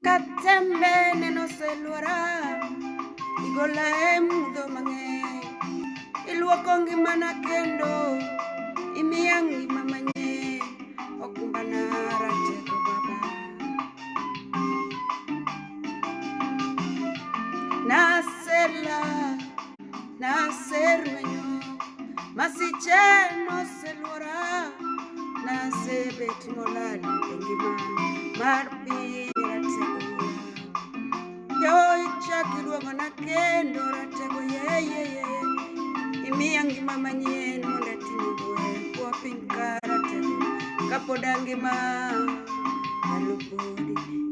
Katembe neno seluora igola mudho mang'eny, iluoko ngimana kendo imiya ngima manyien, okumbana ratego baba. Nasela naserwenyo masiche noseluora, nasebet molal e ngima mar piny ratego. Yo ichaki duogona kendo ratego yeyeye, imiya ngima manyien mondo atimogo kwa piny ka ratego, kapod angima ndalo podi